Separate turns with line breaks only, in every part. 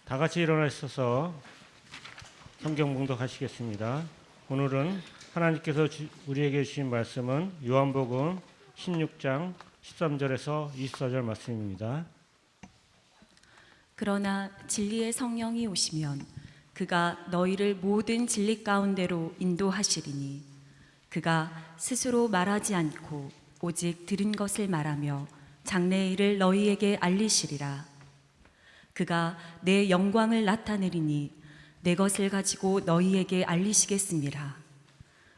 다 같이 일어나 있어서 성경 봉독하시겠습니다. 오늘은 하나님께서 우리에게 주신 말씀은 요한복음 16장 13절에서 24절 말씀입니다.
그러나 진리의 성령이 오시면 그가 너희를 모든 진리 가운데로 인도하시리니 그가 스스로 말하지 않고 오직 들은 것을 말하며 장래의 일을 너희에게 알리시리라. 그가 내 영광을 나타내리니 내 것을 가지고 너희에게 알리시겠습니다.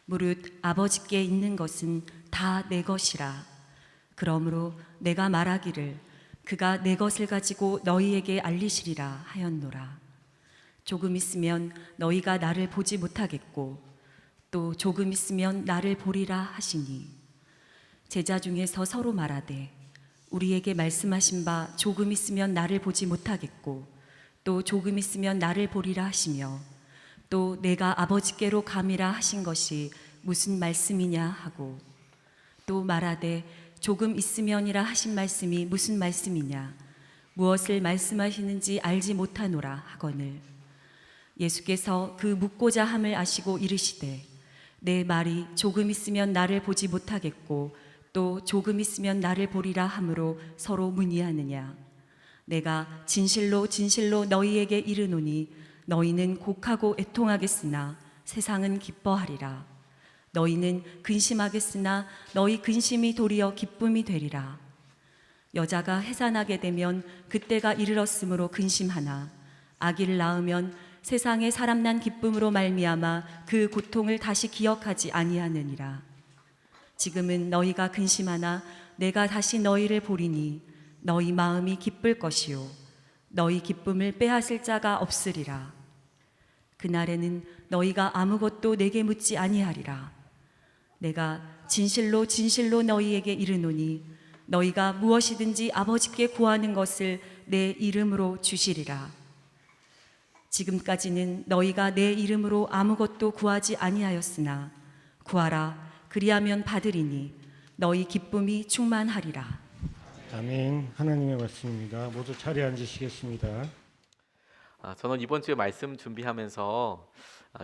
무릇 아버지께 있는 것은 다 내 것이라. 그러므로 내가 말하기를 그가 내 것을 가지고 너희에게 알리시리라 하였노라. 조금 있으면 너희가 나를 보지 못하겠고 또 조금 있으면 나를 보리라 하시니 제자 중에서 서로 말하되 우리에게 말씀하신 바 조금 있으면 나를 보지 못하겠고 또 조금 있으면 나를 보리라 하시며 또 내가 아버지께로 감이라 하신 것이 무슨 말씀이냐 하고 또 말하되 조금 있으면이라 하신 말씀이 무슨 말씀이냐 무엇을 말씀하시는지 알지 못하노라 하거늘 예수께서 그 묻고자 함을 아시고 이르시되 내 말이 조금 있으면 나를 보지 못하겠고 또 조금 있으면 나를 보리라 함으로 서로 문의하느냐 내가 진실로 진실로 너희에게 이르노니 너희는 곡하고 애통하겠으나 세상은 기뻐하리라. 너희는 근심하겠으나 너희 근심이 도리어 기쁨이 되리라. 여자가 해산하게 되면 그때가 이르렀으므로 근심하나 아기를 낳으면 세상에 사람 난 기쁨으로 말미암아 그 고통을 다시 기억하지 아니하느니라. 지금은 너희가 근심하나 내가 다시 너희를 보리니 너희 마음이 기쁠 것이요 너희 기쁨을 빼앗을 자가 없으리라. 그날에는 너희가 아무것도 내게 묻지 아니하리라. 내가 진실로 진실로 너희에게 이르노니 너희가 무엇이든지 아버지께 구하는 것을 내 이름으로 주시리라. 지금까지는 너희가 내 이름으로 아무것도 구하지 아니하였으나 구하라 그리하면 받으리니 너희 기쁨이 충만하리라.
아멘. 하나님의 말씀입니다. 모두 자리에 앉으시겠습니다.
저는 이번 주에 말씀 준비하면서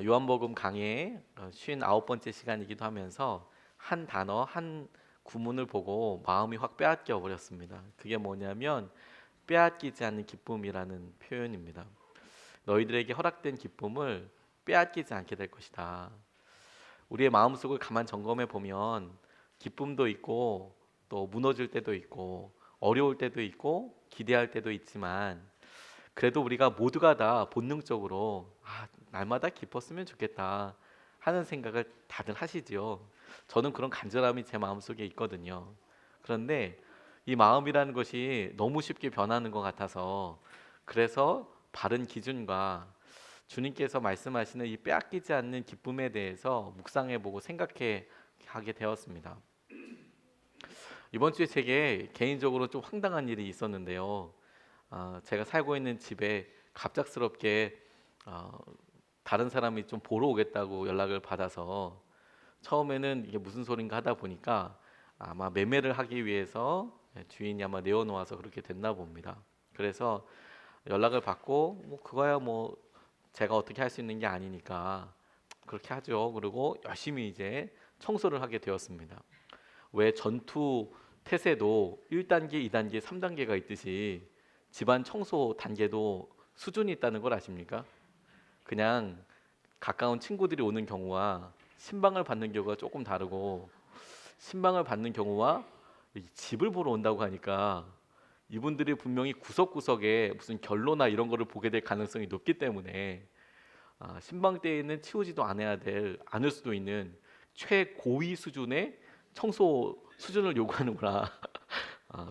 요한복음 강의 59번째 시간이기도 하면서 한 단어, 한 구문을 보고 마음이 확 빼앗겨 버렸습니다. 그게 뭐냐면 빼앗기지 않는 기쁨이라는 표현입니다. 너희들에게 허락된 기쁨을 빼앗기지 않게 될 것이다. 우리의 마음속을 가만 점검해 보면 기쁨도 있고 또 무너질 때도 있고 어려울 때도 있고 기대할 때도 있지만 그래도 우리가 모두가 다 본능적으로 날마다 기뻤으면 좋겠다 하는 생각을 다들 하시지요. 저는 그런 간절함이 제 마음속에 있거든요. 그런데 이 마음이라는 것이 너무 쉽게 변하는 것 같아서 그래서 바른 기준과 주님께서 말씀하시는 이 빼앗기지 않는 기쁨에 대해서 묵상해보고 생각해 하게 되었습니다. 이번 주에 제게 개인적으로 좀 황당한 일이 있었는데요. 제가 살고 있는 집에 갑작스럽게 다른 사람이 좀 보러 오겠다고 연락을 받아서 처음에는 이게 무슨 소린가 하다 보니까 아마 매매를 하기 위해서 주인이 아마 내어놓아서 그렇게 됐나 봅니다. 그래서 연락을 받고 그거야 뭐 제가 어떻게 할 수 있는 게 아니니까 그렇게 하죠. 그리고 열심히 이제 청소를 하게 되었습니다. 왜 전투 태세도 1단계, 2단계, 3단계가 있듯이 집안 청소 단계도 수준이 있다는 걸 아십니까? 그냥 가까운 친구들이 오는 경우와 신방을 받는 경우가 조금 다르고 신방을 받는 경우와 집을 보러 온다고 하니까 이분들이 분명히 구석구석에 무슨 결로나 이런 거를 보게 될 가능성이 높기 때문에 신방 때에는 치우지도 않을 수도 있는 최고위 수준의 청소 수준을 요구하는구나.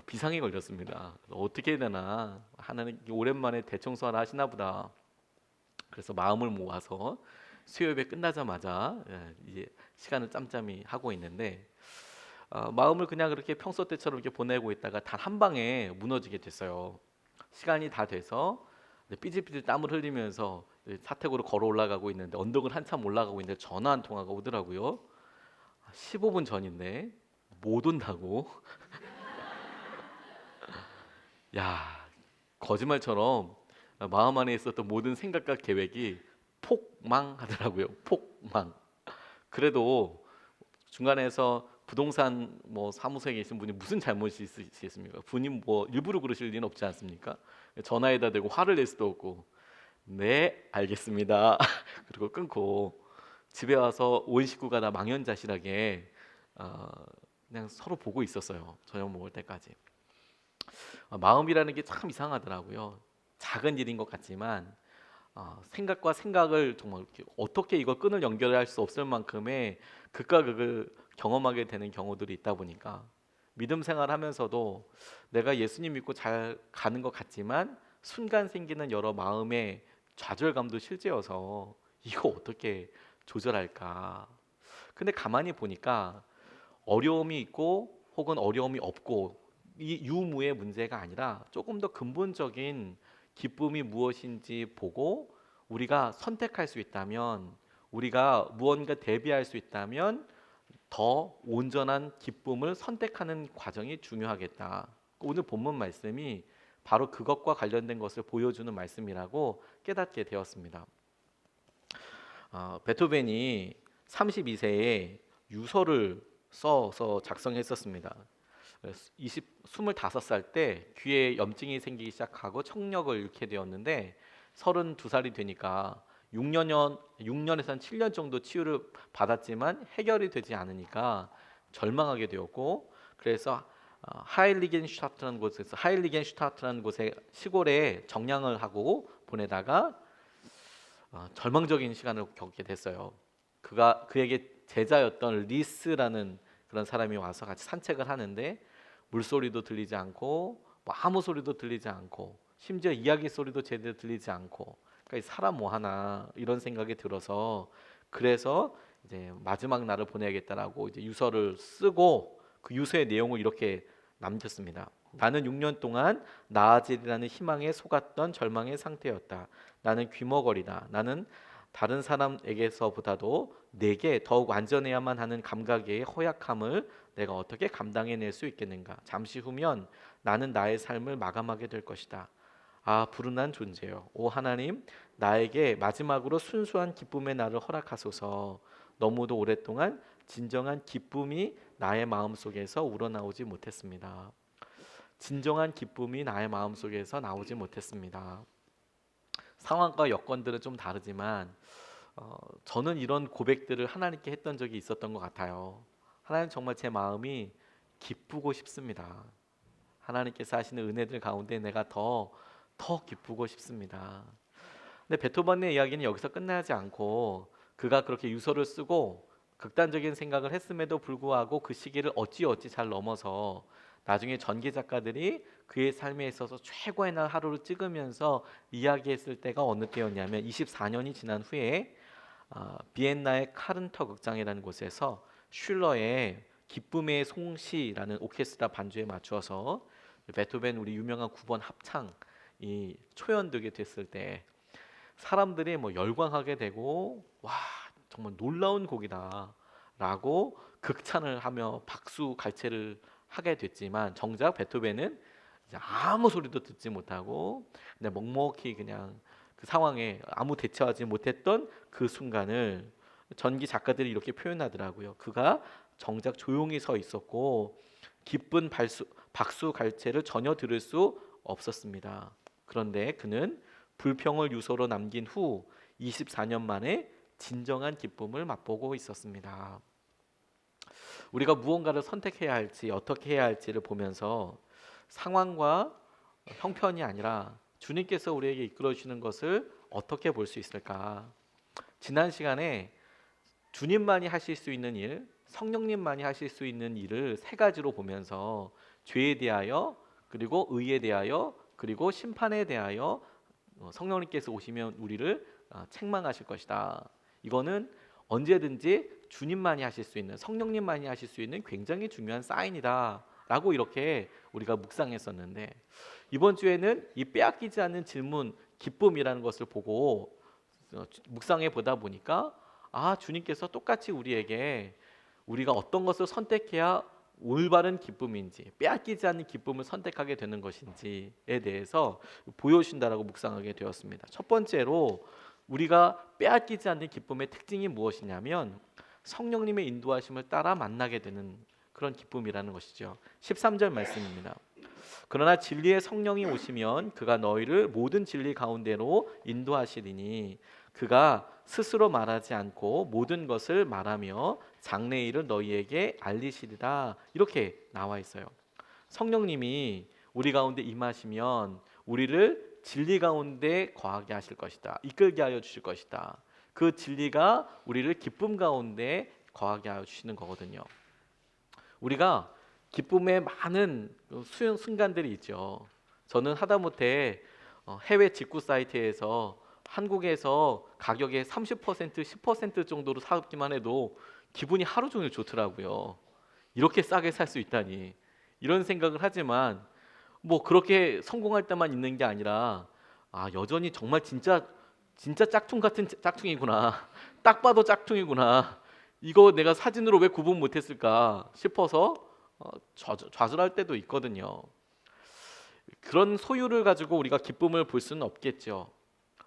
비상이 걸렸습니다. 어떻게 해야 되나 하나님 오랜만에 대청소 하나 하시나 보다. 그래서 마음을 모아서 수요예배 끝나자마자 이제 시간을 짬짬이 하고 있는데 마음을 그냥 그렇게 평소 때처럼 이렇게 보내고 있다가 단 한 방에 무너지게 됐어요. 시간이 다 돼서 삐질삐질 땀을 흘리면서 사택으로 걸어 올라가고 있는데 언덕을 한참 올라가고 있는데 전화 한 통화가 오더라고요. 15분 전인데 못 온다고. 야, 거짓말처럼 마음 안에 있었던 모든 생각과 계획이 폭망하더라고요. 폭망. 그래도 중간에서 부동산 뭐 사무소에 계신 분이 무슨 잘못이 있으시겠습니까? 분이 뭐 일부러 그러실 리는 없지 않습니까? 전화에다 대고 화를 낼 수도 없고, 네 알겠습니다. 그리고 끊고 집에 와서 온 식구가 다 망연자실하게 그냥 서로 보고 있었어요. 저녁 먹을 때까지. 마음이라는 게 참 이상하더라고요. 작은 일인 것 같지만 생각과 생각을 정말 이렇게 어떻게 이걸 끈을 연결할 수 없을 만큼의 극과 극을 경험하게 되는 경우들이 있다 보니까 믿음 생활하면서도 내가 예수님 믿고 잘 가는 것 같지만 순간 생기는 여러 마음의 좌절감도 실제여서 이거 어떻게 조절할까? 근데 가만히 보니까 어려움이 있고 혹은 어려움이 없고 이 유무의 문제가 아니라 조금 더 근본적인 기쁨이 무엇인지 보고 우리가 선택할 수 있다면, 우리가 무언가 대비할 수 있다면 더 온전한 기쁨을 선택하는 과정이 중요하겠다. 오늘 본문 말씀이 바로 그것과 관련된 것을 보여주는 말씀이라고 깨닫게 되었습니다. 베토벤이 32세에 유서를 써서 작성했었습니다. 25살 때 귀에 염증이 생기기 시작하고 청력을 잃게 되었는데 32살이 되니까 6년에서 한 7년 정도 치유를 받았지만 해결이 되지 않으니까 절망하게 되었고, 그래서 하일리겐슈타트라는 곳에 시골에 정량을 하고 보내다가 절망적인 시간을 겪게 됐어요. 그에게 제자였던 리스라는 그런 사람이 와서 같이 산책을 하는데 물소리도 들리지 않고 뭐 아무 소리도 들리지 않고 심지어 이야기 소리도 제대로 들리지 않고, 그러니까 이 사람 뭐 하나 이런 생각이 들어서, 그래서 이제 마지막 날을 보내야겠다라고 이제 유서를 쓰고 그 유서의 내용을 이렇게 남겼습니다. 나는 6년 동안 나아지리라는 희망에 속았던 절망의 상태였다. 나는 귀머거리다. 나는 다른 사람에게서보다도 내게 더욱 완전해야만 하는 감각의 허약함을 내가 어떻게 감당해낼 수 있겠는가. 잠시 후면 나는 나의 삶을 마감하게 될 것이다. 불운한 존재요. 오 하나님, 나에게 마지막으로 순수한 기쁨의 날을 허락하소서. 너무도 오랫동안 진정한 기쁨이 나의 마음속에서 우러나오지 못했습니다. 진정한 기쁨이 나의 마음속에서 나오지 못했습니다. 상황과 여건들은 좀 다르지만 저는 이런 고백들을 하나님께 했던 적이 있었던 것 같아요. 하나님, 정말 제 마음이 기쁘고 싶습니다. 하나님께서 하시는 은혜들 가운데 내가 더 기쁘고 싶습니다. 근데 베토벤의 이야기는 여기서 끝나지 않고 그가 그렇게 유서를 쓰고 극단적인 생각을 했음에도 불구하고 그 시기를 어찌 잘 넘어서 나중에 전기 작가들이 그의 삶에 있어서 최고의 날 하루를 찍으면서 이야기했을 때가 어느 때였냐면 24년이 지난 후에 비엔나의 카른터 극장이라는 곳에서 슐러의 기쁨의 송시라는 오케스트라 반주에 맞추어서 베토벤 우리 유명한 9번 합창이 초연되게 됐을 때 사람들이 뭐 열광하게 되고 와 정말 놀라운 곡이다라고 극찬을 하며 박수 갈채를 하게 됐지만 정작 베토벤은 이제 아무 소리도 듣지 못하고 그냥 먹먹히 그냥 그 상황에 아무 대처하지 못했던 그 순간을 전기 작가들이 이렇게 표현하더라고요. 그가 정작 조용히 서 있었고 기쁜 박수 갈채를 전혀 들을 수 없었습니다. 그런데 그는 불평을 유서로 남긴 후 24년 만에 진정한 기쁨을 맛보고 있었습니다. 우리가 무언가를 선택해야 할지 어떻게 해야 할지를 보면서 상황과 형편이 아니라 주님께서 우리에게 이끌어 주시는 것을 어떻게 볼 수 있을까? 지난 시간에 주님만이 하실 수 있는 일, 성령님만이 하실 수 있는 일을 세 가지로 보면서 죄에 대하여, 그리고 의에 대하여, 그리고 심판에 대하여 성령님께서 오시면 우리를 책망하실 것이다. 이거는 언제든지 주님만이 하실 수 있는, 성령님만이 하실 수 있는 굉장히 중요한 사인이다 라고 이렇게 우리가 묵상했었는데, 이번 주에는 이 빼앗기지 않는 질문, 기쁨이라는 것을 보고 묵상해 보다 보니까 주님께서 똑같이 우리에게 우리가 어떤 것을 선택해야 올바른 기쁨인지 빼앗기지 않는 기쁨을 선택하게 되는 것인지에 대해서 보여주신다라고 묵상하게 되었습니다. 첫 번째로 우리가 빼앗기지 않는 기쁨의 특징이 무엇이냐면 성령님의 인도하심을 따라 만나게 되는 그런 기쁨이라는 것이죠. 13절 말씀입니다. 그러나 진리의 성령이 오시면 그가 너희를 모든 진리 가운데로 인도하시리니 그가 스스로 말하지 않고 모든 것을 말하며 장래일을 너희에게 알리시리라. 이렇게 나와 있어요. 성령님이 우리 가운데 임하시면 우리를 진리 가운데 거하게 하실 것이다. 이끌게 하여 주실 것이다. 그 진리가 우리를 기쁨 가운데 거하게 하여 주시는 거거든요. 우리가 기쁨의 많은 순간들이 있죠. 저는 하다못해 해외 직구 사이트에서 한국에서 가격의 30%, 10% 정도로 사기만 해도 기분이 하루 종일 좋더라고요. 이렇게 싸게 살 수 있다니 이런 생각을 하지만 뭐 그렇게 성공할 때만 있는 게 아니라 여전히 정말 진짜 짝퉁 같은 짝퉁이구나. 딱 봐도 짝퉁이구나. 이거 내가 사진으로 왜 구분 못했을까 싶어서 좌절할 때도 있거든요. 그런 소유를 가지고 우리가 기쁨을 볼 수는 없겠죠.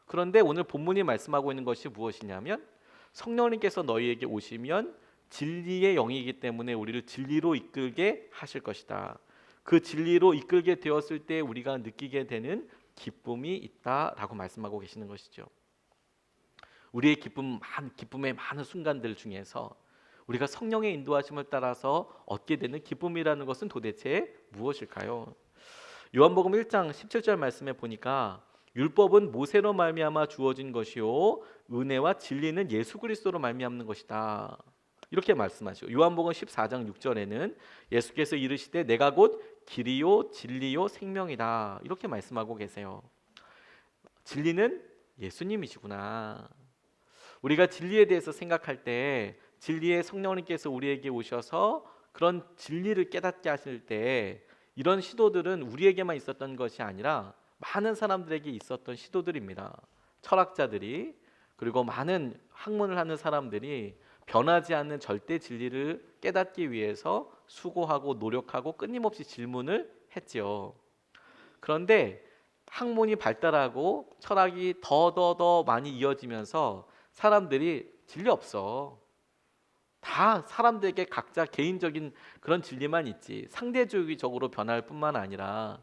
그런데 오늘 본문이 말씀하고 있는 것이 무엇이냐면 성령님께서 너희에게 오시면 진리의 영이기 때문에 우리를 진리로 이끌게 하실 것이다. 그 진리로 이끌게 되었을 때 우리가 느끼게 되는 기쁨이 있다라고 말씀하고 계시는 것이죠. 우리의 기쁨의 많은 순간들 중에서 우리가 성령의 인도하심을 따라서 얻게 되는 기쁨이라는 것은 도대체 무엇일까요? 요한복음 1장 17절 말씀에 보니까 율법은 모세로 말미암아 주어진 것이요 은혜와 진리는 예수 그리스도로 말미암는 것이다. 이렇게 말씀하시고 요한복음 14장 6절에는 예수께서 이르시되 내가 곧 길이요 진리요 생명이다. 이렇게 말씀하고 계세요. 진리는 예수님이시구나. 우리가 진리에 대해서 생각할 때 진리의 성령님께서 우리에게 오셔서 그런 진리를 깨닫게 하실 때 이런 시도들은 우리에게만 있었던 것이 아니라 많은 사람들에게 있었던 시도들입니다. 철학자들이 그리고 많은 학문을 하는 사람들이 변하지 않는 절대 진리를 깨닫기 위해서 수고하고 노력하고 끊임없이 질문을 했지요. 그런데 학문이 발달하고 철학이 더 많이 이어지면서 사람들이 진리 없어. 다 사람들에게 각자 개인적인 그런 진리만 있지 상대주의적으로 변할 뿐만 아니라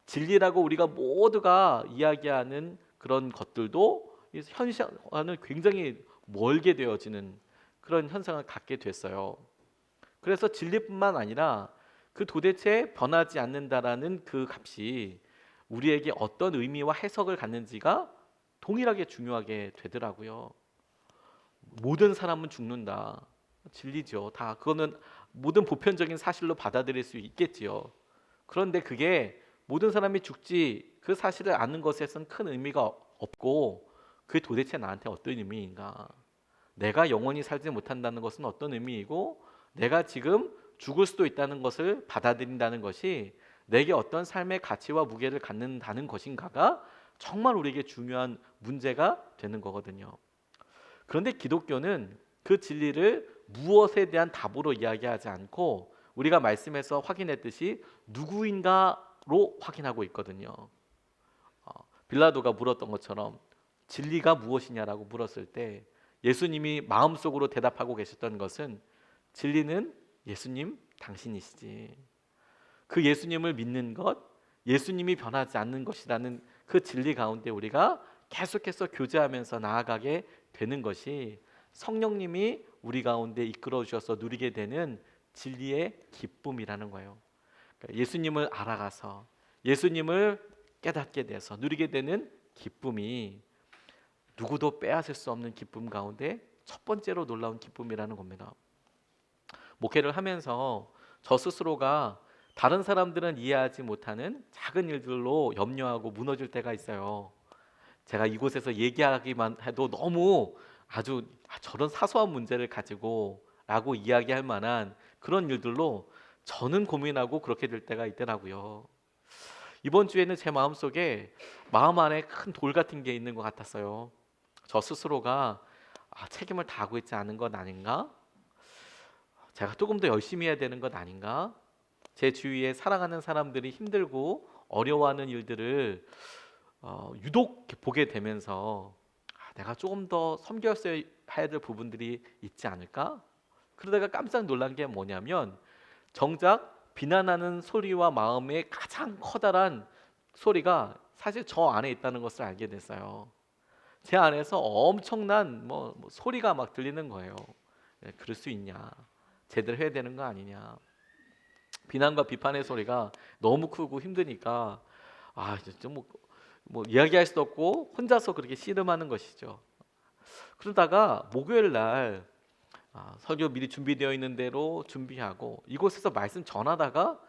진리라고 우리가 모두가 이야기하는 그런 것들도 현실과는 굉장히 멀게 되어지는 그런 현상을 갖게 됐어요. 그래서 진리뿐만 아니라 그 도대체 변하지 않는다라는 그 값이 우리에게 어떤 의미와 해석을 갖는지가 동일하게 중요하게 되더라고요. 모든 사람은 죽는다. 진리죠. 다 그거는 모든 보편적인 사실로 받아들일 수 있겠지요. 그런데 그게 모든 사람이 죽지 그 사실을 아는 것에선 큰 의미가 없고 그게 도대체 나한테 어떤 의미인가? 내가 영원히 살지 못한다는 것은 어떤 의미이고 내가 지금 죽을 수도 있다는 것을 받아들인다는 것이 내게 어떤 삶의 가치와 무게를 갖는다는 것인가가 정말 우리에게 중요한 문제가 되는 거거든요. 그런데 기독교는 그 진리를 무엇에 대한 답으로 이야기하지 않고 우리가 말씀에서 확인했듯이 누구인가로 확인하고 있거든요. 빌라도가 물었던 것처럼 진리가 무엇이냐라고 물었을 때 예수님이 마음속으로 대답하고 계셨던 것은 진리는 예수님 당신이시지. 그 예수님을 믿는 것, 예수님이 변하지 않는 것이라는 그 진리 가운데 우리가 계속해서 교제하면서 나아가게 되는 것이 성령님이 우리 가운데 이끌어 주셔서 누리게 되는 진리의 기쁨이라는 거예요. 그러니까 예수님을 알아가서 예수님을 깨닫게 돼서 누리게 되는 기쁨이 누구도 빼앗을 수 없는 기쁨 가운데 첫 번째로 놀라운 기쁨이라는 겁니다. 목회를 하면서 저 스스로가 다른 사람들은 이해하지 못하는 작은 일들로 염려하고 무너질 때가 있어요. 제가 이곳에서 얘기하기만 해도 너무 아주 저런 사소한 문제를 가지고 라고 이야기할 만한 그런 일들로 저는 고민하고 그렇게 될 때가 있더라고요. 이번 주에는 제 마음속에 마음 안에 큰 돌 같은 게 있는 것 같았어요. 저 스스로가 책임을 다하고 있지 않은 건 아닌가? 제가 조금 더 열심히 해야 되는 것 아닌가? 제 주위에 사랑하는 사람들이 힘들고 어려워하는 일들을 유독 이렇게 보게 되면서 내가 조금 더 섬겼어야 해야 될 부분들이 있지 않을까? 그러다가 깜짝 놀란 게 뭐냐면 정작 비난하는 소리와 마음의 가장 커다란 소리가 사실 저 안에 있다는 것을 알게 됐어요. 제 안에서 엄청난 소리가 막 들리는 거예요. 그럴 수 있냐? 제대로 해야 되는 거 아니냐? 비난과 비판의 소리가 너무 크고 힘드니까 진짜 이야기할 수도 없고 혼자서 그렇게 씨름하는 것이죠. 그러다가 목요일 날 설교 미리 준비되어 있는 대로 준비하고 이곳에서 말씀 전하다가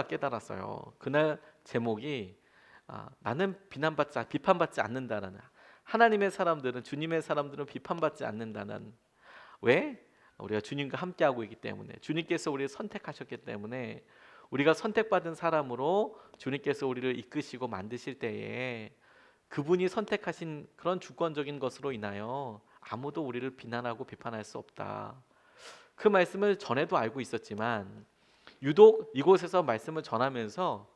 깨달았어요. 그날 제목이 나는 비판받지 않는다는, 하나님의 사람들은, 주님의 사람들은 비판받지 않는다는. 왜? 우리가 주님과 함께하고 있기 때문에, 주님께서 우리를 선택하셨기 때문에, 우리가 선택받은 사람으로 주님께서 우리를 이끄시고 만드실 때에 그분이 선택하신 그런 주권적인 것으로 인하여 아무도 우리를 비난하고 비판할 수 없다. 그 말씀을 전에도 알고 있었지만 유독 이곳에서 말씀을 전하면서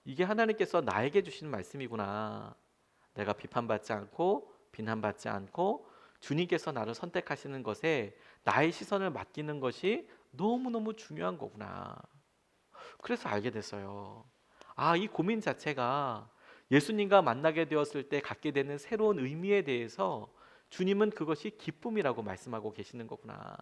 이게 하나님께서 나에게 주시는 말씀이구나. 내가 비판받지 않고 비난받지 않고 주님께서 나를 선택하시는 것에 나의 시선을 맡기는 것이 너무너무 중요한 거구나. 그래서 알게 됐어요. 이 고민 자체가 예수님과 만나게 되었을 때 갖게 되는 새로운 의미에 대해서 주님은 그것이 기쁨이라고 말씀하고 계시는 거구나.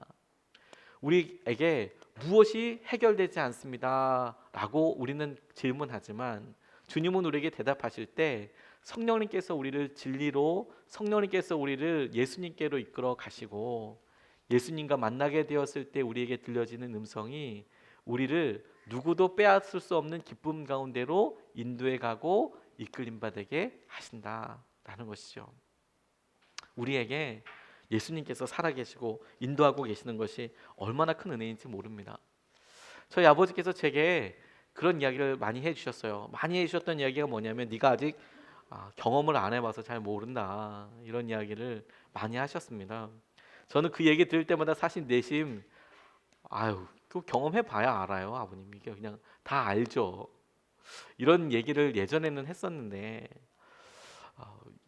우리에게 무엇이 해결되지 않습니다 라고 우리는 질문하지만 주님은 우리에게 대답하실 때 성령님께서 우리를 진리로, 성령님께서 우리를 예수님께로 이끌어 가시고 예수님과 만나게 되었을 때 우리에게 들려지는 음성이 우리를 누구도 빼앗을 수 없는 기쁨 가운데로 인도해 가고 이끌림 받게 하신다라는 것이죠. 우리에게 예수님께서 살아계시고 인도하고 계시는 것이 얼마나 큰 은혜인지 모릅니다. 저희 아버지께서 제게 그런 이야기를 많이 해주셨어요. 많이 해주셨던 이야기가 뭐냐면 네가 아직 경험을 안 해봐서 잘 모른다, 이런 이야기를 많이 하셨습니다. 저는 그 얘기 들을 때마다 사실 내심 그 경험해봐야 알아요. 아버님 이게 그냥 다 알죠. 이런 얘기를 예전에는 했었는데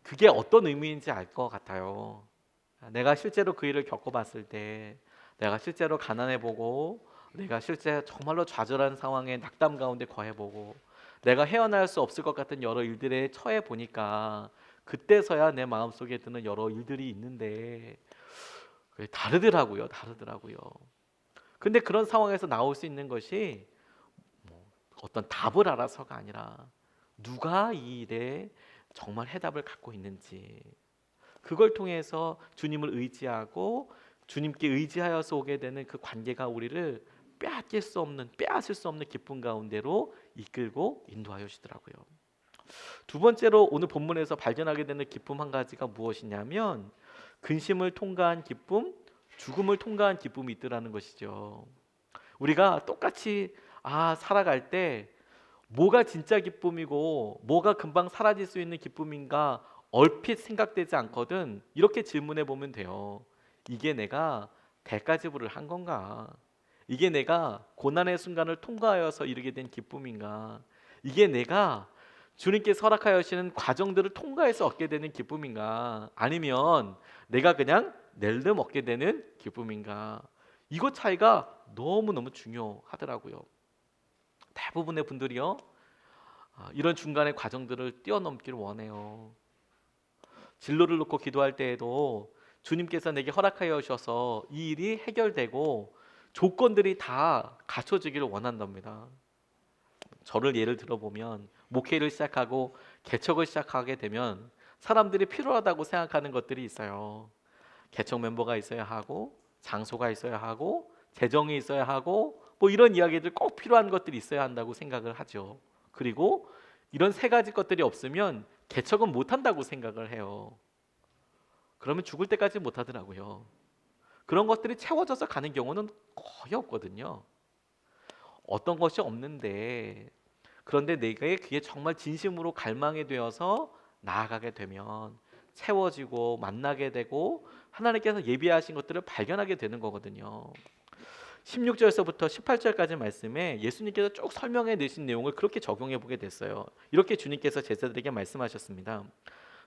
그게 어떤 의미인지 알 것 같아요. 내가 실제로 그 일을 겪어봤을 때, 내가 실제로 가난해보고, 내가 실제 정말로 좌절한 상황에 낙담 가운데 거해보고, 내가 헤어날 수 없을 것 같은 여러 일들에 처해 보니까 그때서야 내 마음속에 드는 여러 일들이 있는데 다르더라고요. 근데 그런 상황에서 나올 수 있는 것이 어떤 답을 알아서가 아니라 누가 이 일에 정말 해답을 갖고 있는지, 그걸 통해서 주님을 의지하고 주님께 의지하여서 오게 되는 그 관계가 우리를 빼앗을 수 없는 기쁨 가운데로 이끌고 인도하여 주시더라고요. 두 번째로 오늘 본문에서 발견하게 되는 기쁨 한 가지가 무엇이냐면 근심을 통과한 기쁨, 죽음을 통과한 기쁨이 있더라는 것이죠. 우리가 똑같이 살아갈 때 뭐가 진짜 기쁨이고 뭐가 금방 사라질 수 있는 기쁨인가 얼핏 생각되지 않거든. 이렇게 질문해 보면 돼요. 이게 내가 대가지불을 한 건가? 이게 내가 고난의 순간을 통과하여서 이르게 된 기쁨인가? 이게 내가 주님께서 허락하여 주시는 과정들을 통과해서 얻게 되는 기쁨인가? 아니면 내가 그냥 낼름 얻게 되는 기쁨인가? 이것 차이가 너무너무 중요하더라고요. 대부분의 분들이요, 이런 중간의 과정들을 뛰어넘기를 원해요. 진로를 놓고 기도할 때에도 주님께서 내게 허락하여 주셔서 이 일이 해결되고 조건들이 다 갖춰지기를 원한답니다. 저를 예를 들어보면 목회를 시작하고 개척을 시작하게 되면 사람들이 필요하다고 생각하는 것들이 있어요. 개척 멤버가 있어야 하고, 장소가 있어야 하고, 재정이 있어야 하고, 이런 이야기들 꼭 필요한 것들이 있어야 한다고 생각을 하죠. 그리고 이런 세 가지 것들이 없으면 개척은 못한다고 생각을 해요. 그러면 죽을 때까지 못하더라고요. 그런 것들이 채워져서 가는 경우는 거의 없거든요. 어떤 것이 없는데, 그런데 내가 그게 정말 진심으로 갈망이 되어서 나아가게 되면 채워지고 만나게 되고 하나님께서 예비하신 것들을 발견하게 되는 거거든요. 16절에서부터 18절까지 말씀에 예수님께서 쭉 설명해 내신 내용을 그렇게 적용해 보게 됐어요. 이렇게 주님께서 제자들에게 말씀하셨습니다.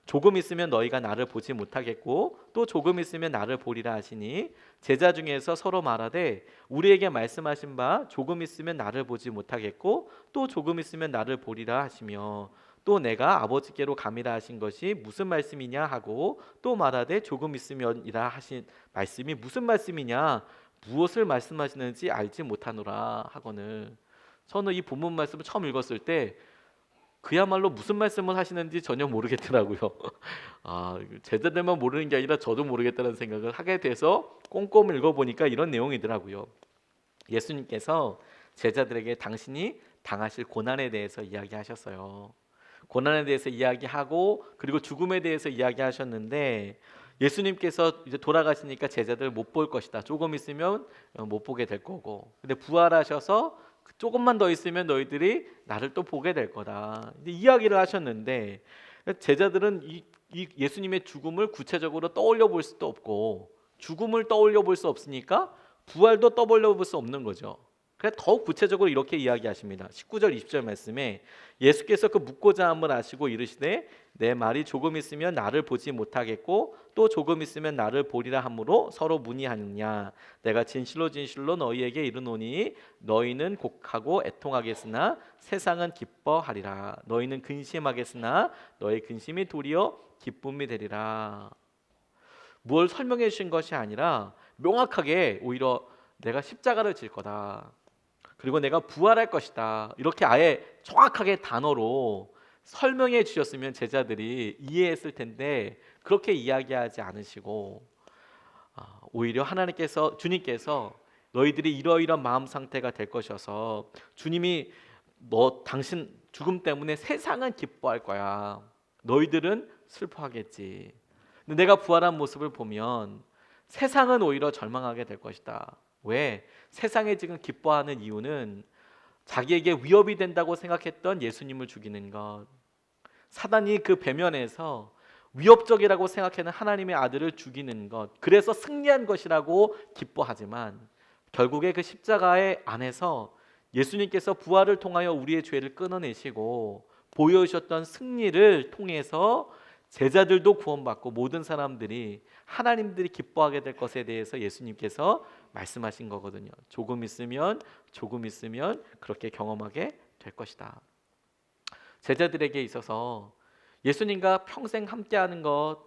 조금 있으면 너희가 나를 보지 못하겠고 또 조금 있으면 나를 보리라 하시니 제자 중에서 서로 말하되 우리에게 말씀하신 바 조금 있으면 나를 보지 못하겠고 또 조금 있으면 나를 보리라 하시며 또 내가 아버지께로 감이라 하신 것이 무슨 말씀이냐 하고 또 말하되 조금 있으면이라 하신 말씀이 무슨 말씀이냐 무엇을 말씀하시는지 알지 못하노라 하거늘. 저는 이 본문 말씀을 처음 읽었을 때 그야말로 무슨 말씀을 하시는지 전혀 모르겠더라고요. 제자들만 모르는 게 아니라 저도 모르겠다는 생각을 하게 돼서 꼼꼼히 읽어보니까 이런 내용이더라고요. 예수님께서 제자들에게 당신이 당하실 고난에 대해서 이야기하셨어요. 고난에 대해서 이야기하고 그리고 죽음에 대해서 이야기하셨는데 예수님께서 이제 돌아가시니까 제자들 못 볼 것이다. 조금 있으면 못 보게 될 거고. 근데 부활하셔서 조금만 더 있으면 너희들이 나를 또 보게 될 거다. 이야기를 하셨는데 제자들은 이 예수님의 죽음을 구체적으로 떠올려 볼 수도 없고 죽음을 떠올려 볼 수 없으니까 부활도 떠올려 볼 수 없는 거죠. 그래서 더욱 구체적으로 이렇게 이야기하십니다. 19절 20절 말씀에 예수께서 그 묻고자 함을 아시고 이르시되 내 말이 조금 있으면 나를 보지 못하겠고 또 조금 있으면 나를 보리라 하므로 서로 문의하느냐. 내가 진실로 진실로 너희에게 이르노니 너희는 곡하고 애통하겠으나 세상은 기뻐하리라. 너희는 근심하겠으나 너희 근심이 도리어 기쁨이 되리라. 뭘 설명해 주신 것이 아니라 명확하게 오히려 내가 십자가를 질 거다. 그리고 내가 부활할 것이다. 이렇게 아예 정확하게 단어로 설명해 주셨으면 제자들이 이해했을 텐데 그렇게 이야기하지 않으시고 오히려 주님께서 너희들이 이러이러한 마음 상태가 될 것이어서 주님이 당신 죽음 때문에 세상은 기뻐할 거야. 너희들은 슬퍼하겠지. 근데 내가 부활한 모습을 보면 세상은 오히려 절망하게 될 것이다. 왜? 세상에 지금 기뻐하는 이유는 자기에게 위협이 된다고 생각했던 예수님을 죽이는 것, 사단이 그 배면에서 위협적이라고 생각하는 하나님의 아들을 죽이는 것, 그래서 승리한 것이라고 기뻐하지만 결국에 그 십자가의 안에서 예수님께서 부활을 통하여 우리의 죄를 끊어내시고 보여주셨던 승리를 통해서 제자들도 구원받고 모든 사람들이 하나님들이 기뻐하게 될 것에 대해서 예수님께서 말씀하신 거거든요. 조금 있으면 그렇게 경험하게 될 것이다. 제자들에게 있어서 예수님과 평생 함께하는 것,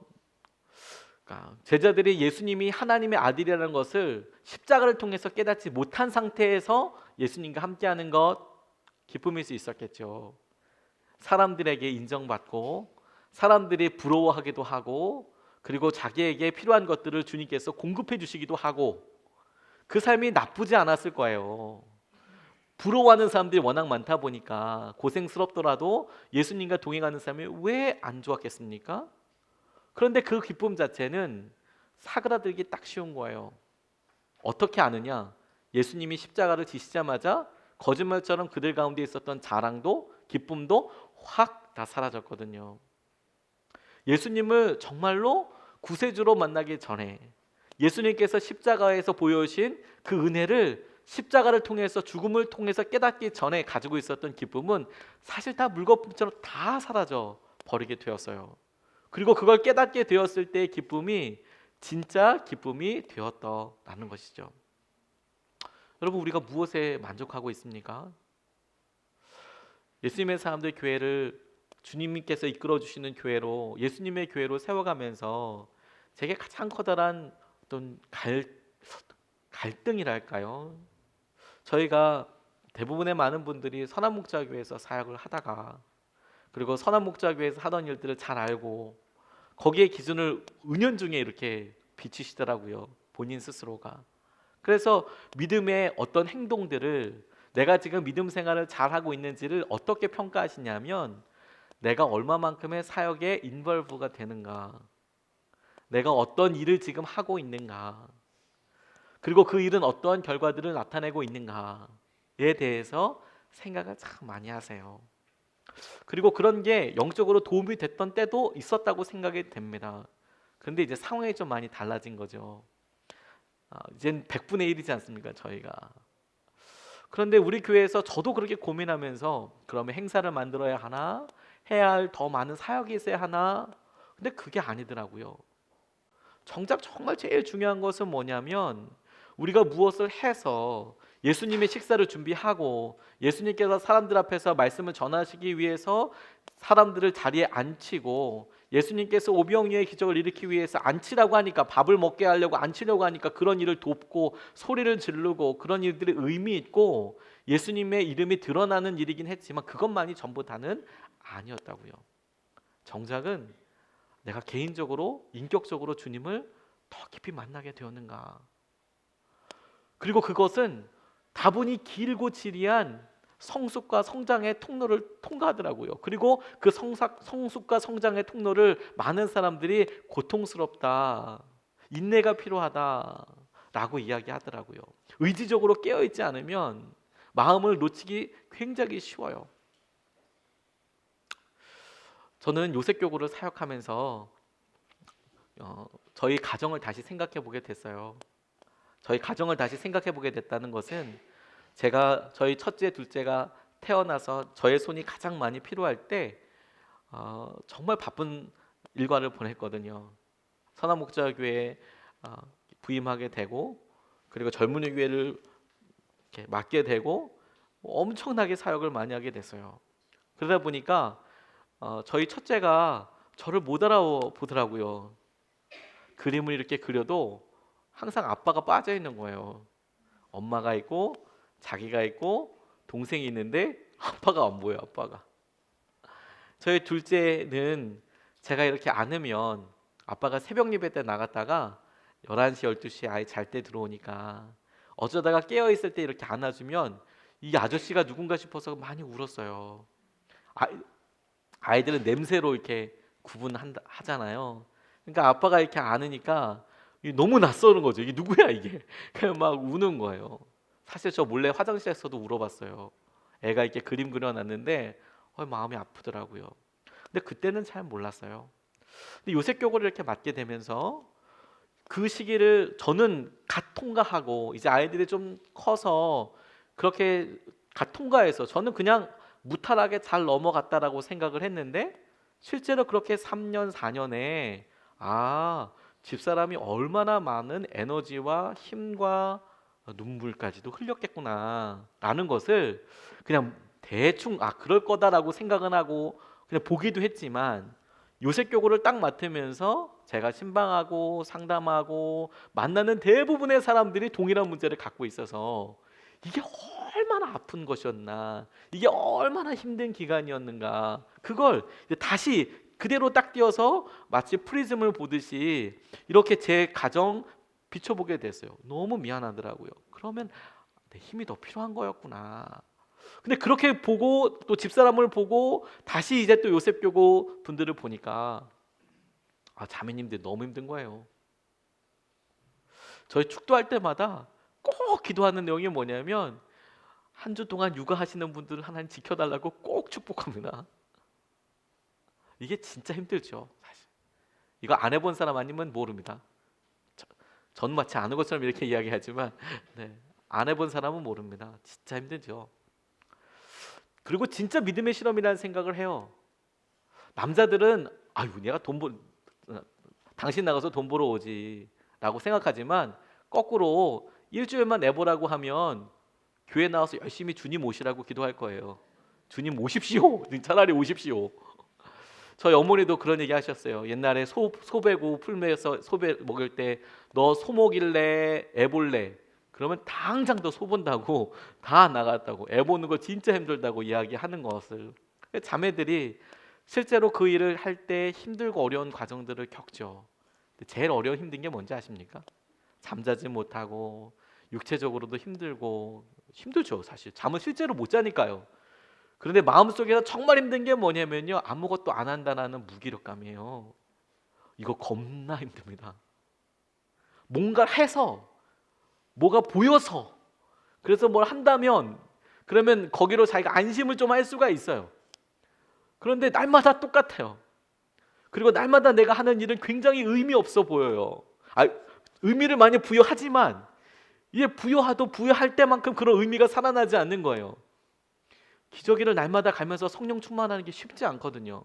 제자들이 예수님이 하나님의 아들이라는 것을 십자가를 통해서 깨닫지 못한 상태에서 예수님과 함께하는 것 기쁨일 수 있었겠죠. 사람들에게 인정받고 사람들이 부러워하기도 하고 그리고 자기에게 필요한 것들을 주님께서 공급해 주시기도 하고 그 삶이 나쁘지 않았을 거예요. 부러워하는 사람들이 워낙 많다 보니까 고생스럽더라도 예수님과 동행하는 삶이 왜 안 좋았겠습니까? 그런데 그 기쁨 자체는 사그라들기 딱 쉬운 거예요. 어떻게 아느냐? 예수님이 십자가를 지시자마자 거짓말처럼 그들 가운데 있었던 자랑도 기쁨도 확 다 사라졌거든요. 예수님을 정말로 구세주로 만나기 전에 예수님께서 십자가에서 보여주신 그 은혜를 십자가를 통해서 죽음을 통해서 깨닫기 전에 가지고 있었던 기쁨은 사실 다 물거품처럼 다 사라져 버리게 되었어요. 그리고 그걸 깨닫게 되었을 때의 기쁨이 진짜 기쁨이 되었다라는 것이죠. 여러분, 우리가 무엇에 만족하고 있습니까? 예수님의 사람들 교회를 주님께서 이끌어 주시는 교회로, 예수님의 교회로 세워가면서 제게 가장 커다란 어떤 갈등이랄까요? 저희가 대부분의 많은 분들이 선한목자교회에서 사역을 하다가 그리고 선한목자교회에서 하던 일들을 잘 알고 거기에 기준을 은연중에 이렇게 비추시더라고요. 본인 스스로가. 그래서 믿음의 어떤 행동들을 내가 지금 믿음 생활을 잘하고 있는지를 어떻게 평가하시냐면 내가 얼마만큼의 사역에 인벌브가 되는가, 내가 어떤 일을 지금 하고 있는가, 그리고 그 일은 어떠한 결과들을 나타내고 있는가에 대해서 생각을 참 많이 하세요. 그리고 그런 게 영적으로 도움이 됐던 때도 있었다고 생각이 됩니다. 그런데 이제 상황이 좀 많이 달라진 거죠. 이젠 100분의 1이지 않습니까, 저희가. 그런데 우리 교회에서 저도 그렇게 고민하면서 그러면 행사를 만들어야 하나? 해야 할 더 많은 사역이 있어야 하나? 근데 그게 아니더라고요. 정작 정말 제일 중요한 것은 뭐냐면 우리가 무엇을 해서 예수님의 식사를 준비하고 예수님께서 사람들 앞에서 말씀을 전하시기 위해서 사람들을 자리에 앉히고 예수님께서 오병이어의 기적을 일으키기 위해서 앉히라고 하니까 밥을 먹게 하려고 앉히려고 하니까 그런 일을 돕고 소리를 지르고 그런 일들이 의미 있고 예수님의 이름이 드러나는 일이긴 했지만 그것만이 전부 다는 아니었다고요. 정작은 내가 개인적으로 인격적으로 주님을 더 깊이 만나게 되었는가. 그리고 그것은 다분히 길고 지리한 성숙과 성장의 통로를 통과하더라고요. 그리고 그 성숙과 성장의 통로를 많은 사람들이 고통스럽다, 인내가 필요하다라고 이야기하더라고요. 의지적으로 깨어있지 않으면 마음을 놓치기 굉장히 쉬워요. 저는 요셉교구를 사역하면서 저희 가정을 다시 생각해 보게 됐어요. 저희 가정을 다시 생각해 보게 됐다는 것은 저희 첫째, 둘째가 태어나서 저의 손이 가장 많이 필요할 때 정말 바쁜 일과를 보냈거든요. 선한목자교회에 부임하게 되고 그리고 젊은이 교회를 이렇게 맡게 되고 엄청나게 사역을 많이 하게 됐어요. 그러다 보니까 저희 첫째가 저를 못 알아보더라고요. 그림을 이렇게 그려도 항상 아빠가 빠져 있는 거예요. 엄마가 있고 자기가 있고 동생이 있는데 아빠가 안 보여요. 아빠가. 저희 둘째는 제가 이렇게 안으면 아빠가 새벽 예배 때 나갔다가 11시, 12시에 아이 잘 때 들어오니까 어쩌다가 깨어있을 때 이렇게 안아주면 이 아저씨가 누군가 싶어서 많이 울었어요. 아이들은 냄새로 이렇게 구분하잖아요. 그러니까 아빠가 이렇게 안으니까 너무 낯서는 거죠. 이게 누구야 이게? 그냥 막 우는 거예요. 사실 저 몰래 화장실에서도 울어봤어요. 애가 이렇게 그림 그려놨는데 마음이 아프더라고요. 근데 그때는 잘 몰랐어요. 근데 요셉교구를 이렇게 맡게 되면서 그 시기를 저는 갓 통과하고 이제 아이들이 좀 커서 그렇게 갓 통과해서 저는 그냥 무탈하게 잘 넘어갔다라고 생각을 했는데 실제로 그렇게 3년, 4년에 집사람이 얼마나 많은 에너지와 힘과 눈물까지도 흘렸겠구나 라는 것을 그냥 대충 그럴 거다라고 생각은 하고 그냥 보기도 했지만 요셉교구를 딱 맡으면서 제가 신방하고 상담하고 만나는 대부분의 사람들이 동일한 문제를 갖고 있어서 이게 얼마나 아픈 것이었나, 이게 얼마나 힘든 기간이었는가, 그걸 다시 그대로 딱 띄어서 마치 프리즘을 보듯이 이렇게 제 가정 비춰보게 됐어요. 너무 미안하더라고요. 그러면 내 힘이 더 필요한 거였구나. 근데 그렇게 보고 또 집사람을 보고 다시 이제 또 요셉교구 분들을 보니까 자매님들 너무 힘든 거예요. 저희 축도할 때마다 꼭 기도하는 내용이 뭐냐면 한 주 동안 육아하시는 분들을 하나님 지켜달라고 꼭 축복합니다. 이게 진짜 힘들죠. 사실 이거 안 해본 사람 아니면 모릅니다. 전 마치 아는 것처럼 이렇게 이야기하지만 안 해본 사람은 모릅니다. 진짜 힘들죠. 그리고 진짜 믿음의 실험이라는 생각을 해요. 남자들은 얘가 당신 나가서 돈 벌어 오지 라고 생각하지만 거꾸로 일주일만 내보라고 하면 교회 나와서 열심히 주님 오시라고 기도할 거예요. 주님 오십시오. 차라리 오십시오. 저희 어머니도 그런 얘기 하셨어요. 옛날에 소배고 풀매에서 소배 먹을 때 너 소 먹일래 애 볼래? 그러면 당장 더 소 본다고 다 나갔다고, 애 보는 거 진짜 힘들다고 이야기하는 것을. 자매들이 실제로 그 일을 할 때 힘들고 어려운 과정들을 겪죠. 제일 어려운 힘든 게 뭔지 아십니까? 잠자지 못하고 육체적으로도 힘들죠. 사실 잠은 실제로 못 자니까요. 그런데 마음속에서 정말 힘든 게 뭐냐면요, 아무것도 안 한다는 무기력감이에요. 이거 겁나 힘듭니다. 뭔가 해서 뭐가 보여서 그래서 뭘 한다면 그러면 거기로 자기가 안심을 좀 할 수가 있어요. 그런데 날마다 똑같아요. 그리고 날마다 내가 하는 일은 굉장히 의미 없어 보여요. 의미를 많이 부여하지만 이게 부여할 때만큼 그런 의미가 살아나지 않는 거예요. 기저귀를 날마다 갈면서 성령 충만하는 게 쉽지 않거든요.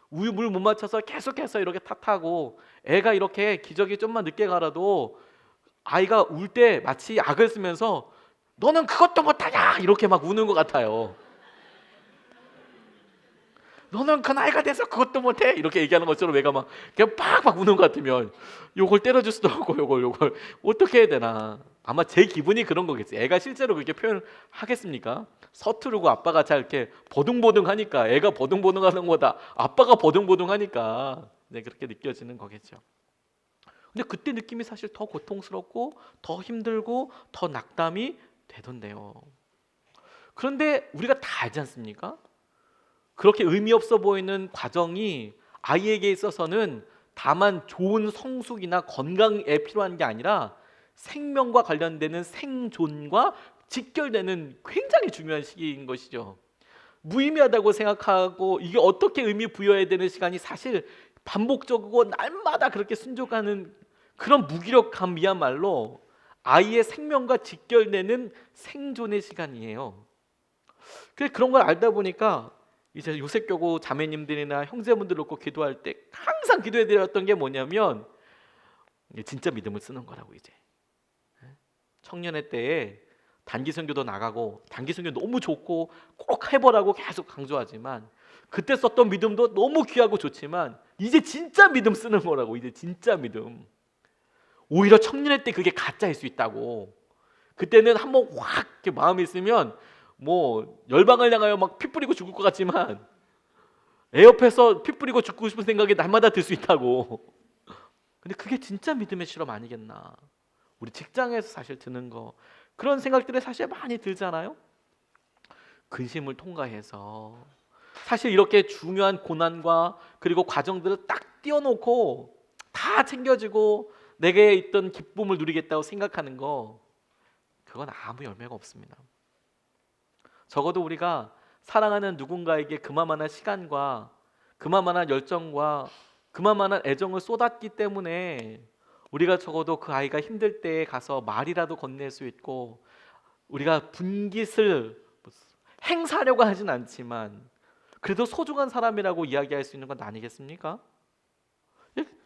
우유 물 못 맞춰서 계속해서 이렇게 탓하고, 애가 이렇게 기저귀 좀만 늦게 갈아도 아이가 울 때 마치 약을 쓰면서 너는 그것도 못하냐 이렇게 막 우는 것 같아요. 너는 그 나이가 돼서 그것도 못해 이렇게 얘기하는 것처럼 애가 막 그냥 팍팍 우는 것 같으면 요걸 때려줄 수도 없고 요걸 어떻게 해야 되나. 아마 제 기분이 그런 거겠지. 애가 실제로 그렇게 표현하겠습니까? 서투르고 아빠가 잘 이렇게 버둥버둥하니까, 애가 버둥버둥하는 거다 아빠가 버둥버둥하니까 그렇게 느껴지는 거겠죠. 근데 그때 느낌이 사실 더 고통스럽고 더 힘들고 더 낙담이 되던데요. 그런데 우리가 다 알지 않습니까? 그렇게 의미 없어 보이는 과정이 아이에게 있어서는 다만 좋은 성숙이나 건강에 필요한 게 아니라 생명과 관련되는 생존과 직결되는 굉장히 중요한 시기인 것이죠. 무의미하다고 생각하고 이게 어떻게 의미 부여해야 되는 시간이 사실 반복적이고 날마다 그렇게 순종하는 그런 무기력함이야말로 아이의 생명과 직결되는 생존의 시간이에요. 그런 걸 알다 보니까 이제 요셉교구 자매님들이나 형제분들 놓고 기도할 때 항상 기도해 드렸던 게 뭐냐면 진짜 믿음을 쓰는 거라고. 이제 청년의 때에 단기 선교도 나가고 단기 선교 너무 좋고 꼭 해보라고 계속 강조하지만 그때 썼던 믿음도 너무 귀하고 좋지만 이제 진짜 믿음 쓰는 거라고. 이제 진짜 믿음. 오히려 청년의 때 그게 가짜일 수 있다고. 그때는 한번 확 이렇게 마음이 있으면 뭐 열방을 향하여 막 피 뿌리고 죽을 것 같지만 애 옆에서 피 뿌리고 죽고 싶은 생각이 날마다 들 수 있다고. 근데 그게 진짜 믿음의 실험 아니겠나. 우리 직장에서 사실 드는 거 그런 생각들이 사실 많이 들잖아요. 근심을 통과해서 사실 이렇게 중요한 고난과 그리고 과정들을 딱 띄워놓고 다 챙겨지고 내게 있던 기쁨을 누리겠다고 생각하는 거, 그건 아무 열매가 없습니다. 적어도 우리가 사랑하는 누군가에게 그만한 시간과 그만한 열정과 그만한 애정을 쏟았기 때문에 우리가 적어도 그 아이가 힘들 때에 가서 말이라도 건넬 수 있고, 우리가 분깃을 행사하려고 하진 않지만 그래도 소중한 사람이라고 이야기할 수 있는 건 아니겠습니까?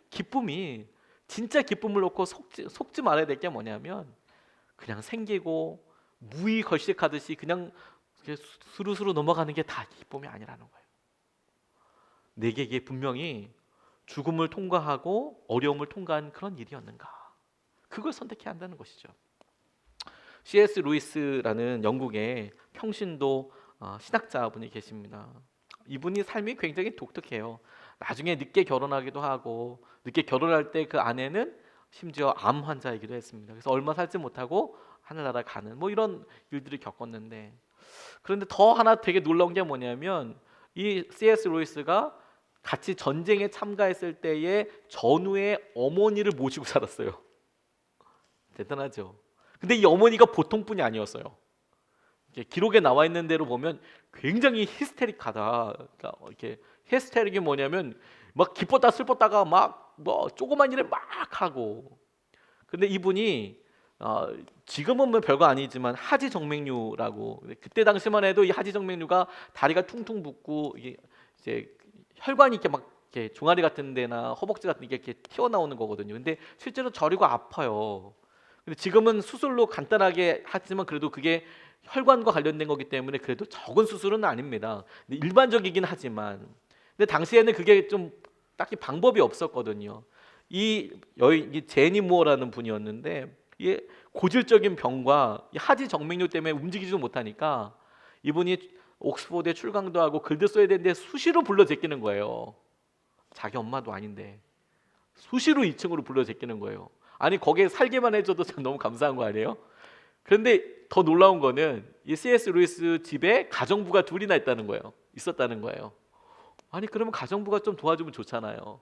기쁨이, 진짜 기쁨을 놓고 속지 말아야 될 게 뭐냐면 그냥 생기고 무의 걸식하듯이 그냥 수루수루 넘어가는 게 다 기쁨이 아니라는 거예요. 내게 이게 분명히 죽음을 통과하고 어려움을 통과한 그런 일이었는가, 그걸 선택해야 한다는 것이죠. C.S. 루이스라는 영국의 평신도 신학자분이 계십니다. 이분이 삶이 굉장히 독특해요. 나중에 늦게 결혼하기도 하고 늦게 결혼할 때 그 아내는 심지어 암 환자이기도 했습니다. 그래서 얼마 살지 못하고 하늘나라 가는 뭐 이런 일들을 겪었는데, 그런데 더 하나 되게 놀라운 게 뭐냐면 이 C.S. 루이스가 같이 전쟁에 참가했을 때의 전우의 어머니를 모시고 살았어요. 대단하죠. 근데 이 어머니가 보통 분이 아니었어요. 기록에 나와 있는 대로 보면 굉장히 히스테릭하다. 그러니까 이렇게 히스테릭이 뭐냐면 막 기뻤다 슬펐다가 막 뭐 조그만 일에 막 하고. 근데 이분이 지금은 뭐 별거 아니지만 하지정맥류라고, 그때 당시만 해도 이 하지정맥류가 다리가 퉁퉁 붓고 이게 이제 혈관이 이렇게 막 이렇게 종아리 같은 데나 허벅지 같은 게 이렇게 튀어나오는 거거든요. 근데 실제로 저리고 아파요. 근데 지금은 수술로 간단하게 하지만 그래도 그게 혈관과 관련된 거기 때문에 그래도 적은 수술은 아닙니다. 근데 일반적이긴 하지만, 근데 당시에는 그게 좀 딱히 방법이 없었거든요. 이 제니 무어라는 분이었는데 이 고질적인 병과 이 하지정맥류 때문에 움직이지도 못하니까 이분이 옥스포드에 출강도 하고 글도 써야 되는데 수시로 불러 제끼는 거예요. 자기 엄마도 아닌데 수시로 2층으로 불러 제끼는 거예요. 아니 거기에 살게만 해줘도 너무 감사한 거 아니에요? 그런데 더 놀라운 거는 이 C.S. 루이스 집에 가정부가 둘이나 있었다는 거예요. 아니 그러면 가정부가 좀 도와주면 좋잖아요.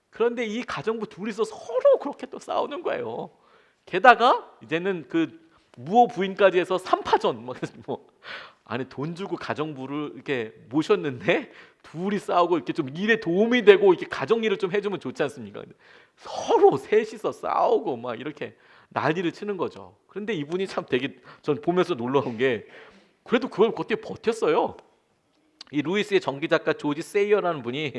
그런데 이 가정부 둘이서 서로 그렇게 또 싸우는 거예요. 게다가 이제는 그 무호 부인까지 해서 3파전 뭐 아니 돈 주고 가정부를 이렇게 모셨는데 둘이 싸우고 이렇게 좀 일에 도움이 되고 이렇게 가정 일을 좀 해주면 좋지 않습니까? 근데 서로 셋이서 싸우고 막 이렇게 난리를 치는 거죠. 그런데 이분이 참 되게 전 보면서 놀라운 게 그래도 그걸 어떻게 버텼어요. 이 루이스의 전기 작가 조지 세이어라는 분이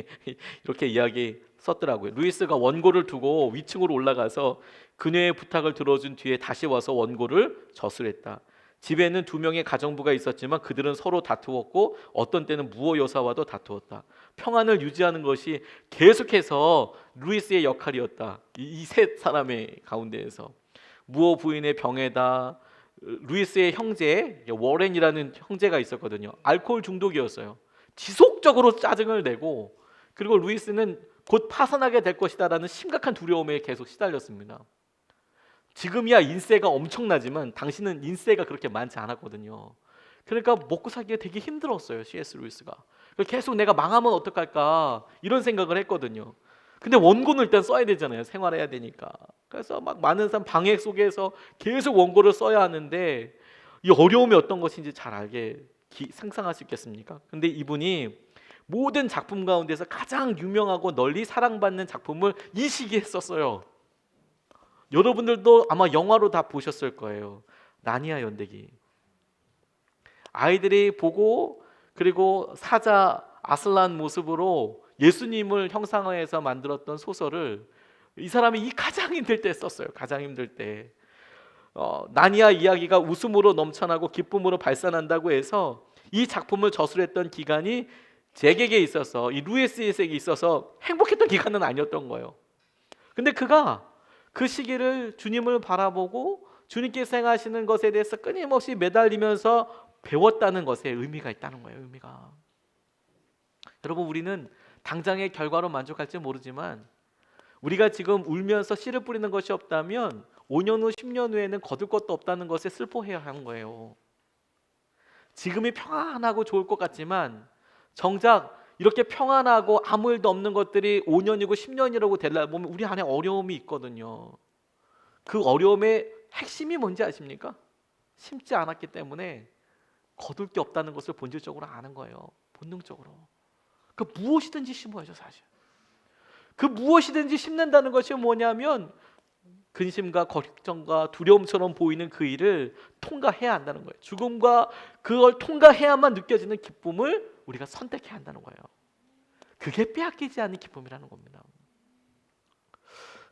이렇게 이야기 썼더라고요. 루이스가 원고를 두고 위층으로 올라가서 그녀의 부탁을 들어준 뒤에 다시 와서 원고를 저술했다. 집에는 2명의 가정부가 있었지만 그들은 서로 다투었고 어떤 때는 무어 여사와도 다투었다. 평안을 유지하는 것이 계속해서 루이스의 역할이었다. 이 세 사람의 가운데에서 무어 부인의 병에다 루이스의 형제 워렌이라는 형제가 있었거든요. 알코올 중독이었어요. 지속적으로 짜증을 내고 그리고 루이스는 곧 파산하게 될 것이다라는 심각한 두려움에 계속 시달렸습니다. 지금이야 인세가 엄청나지만 당시는 인세가 그렇게 많지 않았거든요. 그러니까 먹고 살기가 되게 힘들었어요. C.S. 루이스가. 계속 내가 망하면 어떡할까 이런 생각을 했거든요. 근데 원고는 일단 써야 되잖아요. 생활해야 되니까. 그래서 막 많은 사람 방해 속에서 계속 원고를 써야 하는데 이 어려움이 어떤 것인지 잘 상상할 수 있겠습니까? 근데 이분이 모든 작품 가운데서 가장 유명하고 널리 사랑받는 작품을 이 시기에 썼어요. 여러분들도 아마 영화로 다 보셨을 거예요. 나니아 연대기. 아이들이 보고 그리고 사자 아슬란 모습으로 예수님을 형상화해서 만들었던 소설을 이 사람이 이 가장 힘들 때 썼어요. 가장 힘들 때. 나니아 이야기가 웃음으로 넘쳐나고 기쁨으로 발산한다고 해서 이 작품을 저술했던 기간이 제게에 있어서 이 루이스에게 있어서 행복했던 기간은 아니었던 거예요. 근데 그가 그 시기를 주님을 바라보고 주님께서 행하시는 것에 대해서 끊임없이 매달리면서 배웠다는 것에 의미가 있다는 거예요. 의미가. 여러분 우리는 당장의 결과로 만족할지 모르지만 우리가 지금 울면서 씨를 뿌리는 것이 없다면 5년 후 10년 후에는 거둘 것도 없다는 것에 슬퍼해야 하는 거예요. 지금이 평안하고 좋을 것 같지만 정작 이렇게 평안하고 아무 일도 없는 것들이 5년이고 10년이라고 되려 보면 우리 안에 어려움이 있거든요. 그 어려움의 핵심이 뭔지 아십니까? 심지 않았기 때문에 거둘 게 없다는 것을 본질적으로 아는 거예요. 본능적으로. 그 무엇이든지 심어야죠 사실. 그 무엇이든지 심는다는 것이 뭐냐면 근심과 걱정과 두려움처럼 보이는 그 일을 통과해야 한다는 거예요. 죽음과 그걸 통과해야만 느껴지는 기쁨을 우리가 선택해야 한다는 거예요. 그게 빼앗기지 않는 기쁨이라는 겁니다.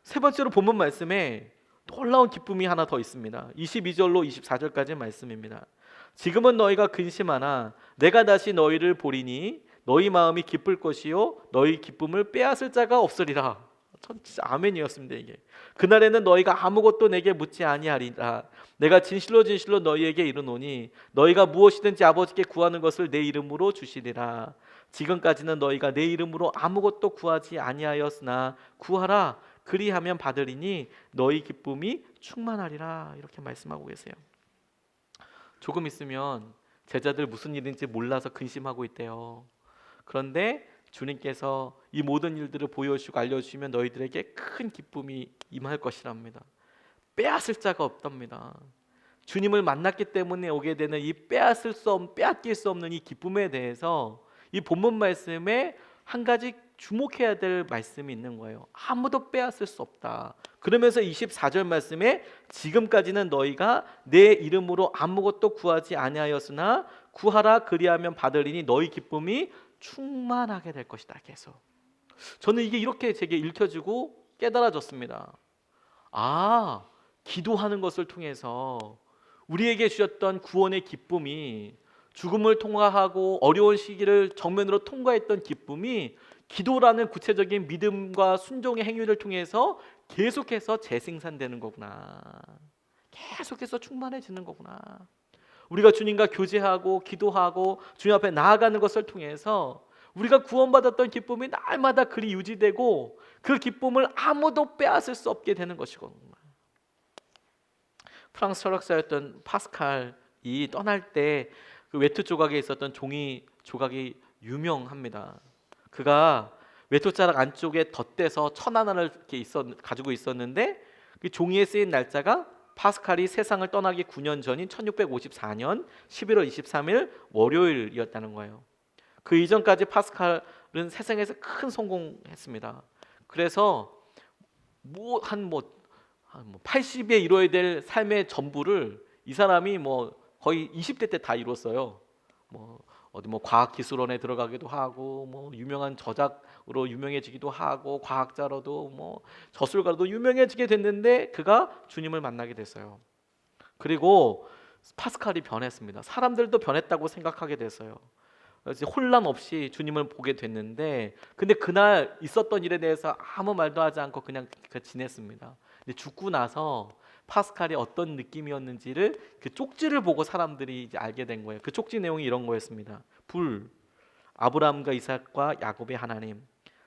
세 번째로 본문 말씀에 놀라운 기쁨이 하나 더 있습니다. 22절로 24절까지 말씀입니다. 지금은 너희가 근심하나 내가 다시 너희를 보리니 너희 마음이 기쁠 것이요 너희 기쁨을 빼앗을 자가 없으리라. 전 진짜 아멘이었습니다. 이게 그날에는 너희가 아무것도 내게 묻지 아니하리라. 내가 진실로 진실로 너희에게 이르노니 너희가 무엇이든지 아버지께 구하는 것을 내 이름으로 주시리라. 지금까지는 너희가 내 이름으로 아무것도 구하지 아니하였으나 구하라 그리하면 받으리니 너희 기쁨이 충만하리라. 이렇게 말씀하고 계세요. 조금 있으면 제자들 무슨 일인지 몰라서 근심하고 있대요. 그런데 주님께서 이 모든 일들을 보여주시고 알려주시면 너희들에게 큰 기쁨이 임할 것이랍니다. 빼앗을 자가 없답니다. 주님을 만났기 때문에 오게 되는 이 빼앗길 수 없는 이 기쁨에 대해서 이 본문 말씀에 한 가지 주목해야 될 말씀이 있는 거예요. 아무도 빼앗을 수 없다. 그러면서 24절 말씀에 지금까지는 너희가 내 이름으로 아무것도 구하지 아니하였으나 구하라 그리하면 받으리니 너희 기쁨이 충만하게 될 것이다. 계속 저는 이게 이렇게 제게 읽혀지고 깨달아졌습니다. 아, 기도하는 것을 통해서 우리에게 주셨던 구원의 기쁨이 죽음을 통과하고 어려운 시기를 정면으로 통과했던 기쁨이 기도라는 구체적인 믿음과 순종의 행위를 통해서 계속해서 재생산되는 거구나. 계속해서 충만해지는 거구나. 우리가 주님과 교제하고 기도하고 주님 앞에 나아가는 것을 통해서 우리가 구원받았던 기쁨이 날마다 그리 유지되고 그 기쁨을 아무도 빼앗을 수 없게 되는 것이거든요. 프랑스 철학자였던 파스칼이 떠날 때 그 외투 조각에 있었던 종이 조각이 유명합니다. 그가 외투 자락 안쪽에 덧대서 천 하나를 이렇게 가지고 있었는데 그 종이에 쓰인 날짜가 파스칼이 세상을 떠나기 9년 전인 1654년 11월 23일 월요일이었다는 거예요. 그 이전까지 파스칼은 세상에서 큰 성공했습니다. 그래서 80에 이뤄야 될 삶의 전부를 이 사람이 거의 20대 때 다 이뤘어요. 어디 과학기술원에 들어가기도 하고 유명한 저작으로 유명해지기도 하고 과학자로도 저술가로도 유명해지게 됐는데 그가 주님을 만나게 됐어요. 그리고 파스칼이 변했습니다. 사람들도 변했다고 생각하게 됐어요. 그래서 혼란 없이 주님을 보게 됐는데 근데 그날 있었던 일에 대해서 아무 말도 하지 않고 그냥 지냈습니다. 근데 죽고 나서 파스칼이 어떤 느낌이었는지를 그 쪽지를 보고 사람들이 이제 알게 된 거예요. 그 쪽지 내용이 이런 거였습니다. 불, 아브라함과 이삭과 야곱의 하나님,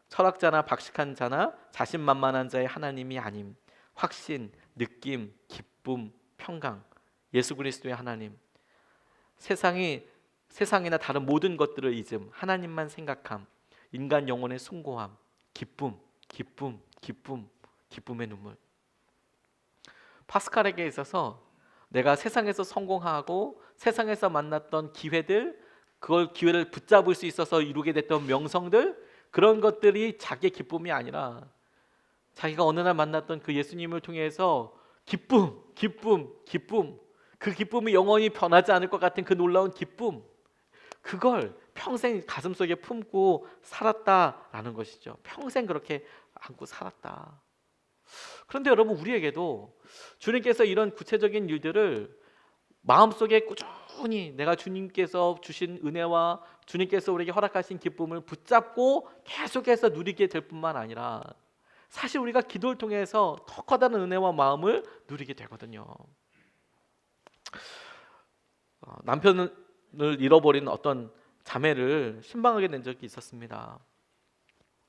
철학자나 박식한 자나 자신만만한 자의 하나님이 아님, 확신, 느낌, 기쁨, 평강, 예수 그리스도의 하나님, 세상이나 다른 모든 것들을 잊음, 하나님만 생각함, 인간 영혼의 숭고함, 기쁨의 눈물. 파스칼에게 있어서 내가 세상에서 성공하고 세상에서 만났던 기회들, 그걸 기회를 붙잡을 수 있어서 이루게 됐던 명성들, 그런 것들이 자기의 기쁨이 아니라 자기가 어느 날 만났던 그 예수님을 통해서 기쁨, 그 기쁨이 영원히 변하지 않을 것 같은 그 놀라운 기쁨, 그걸 평생 가슴속에 품고 살았다라는 것이죠. 평생 그렇게 안고 살았다. 그런데 여러분, 우리에게도 주님께서 이런 구체적인 일들을 마음속에 꾸준히 내가 주님께서 주신 은혜와 주님께서 우리에게 허락하신 기쁨을 붙잡고 계속해서 누리게 될 뿐만 아니라 사실 우리가 기도를 통해서 더 커다란 은혜와 마음을 누리게 되거든요. 남편을 잃어버린 어떤 자매를 신방하게 된 적이 있었습니다.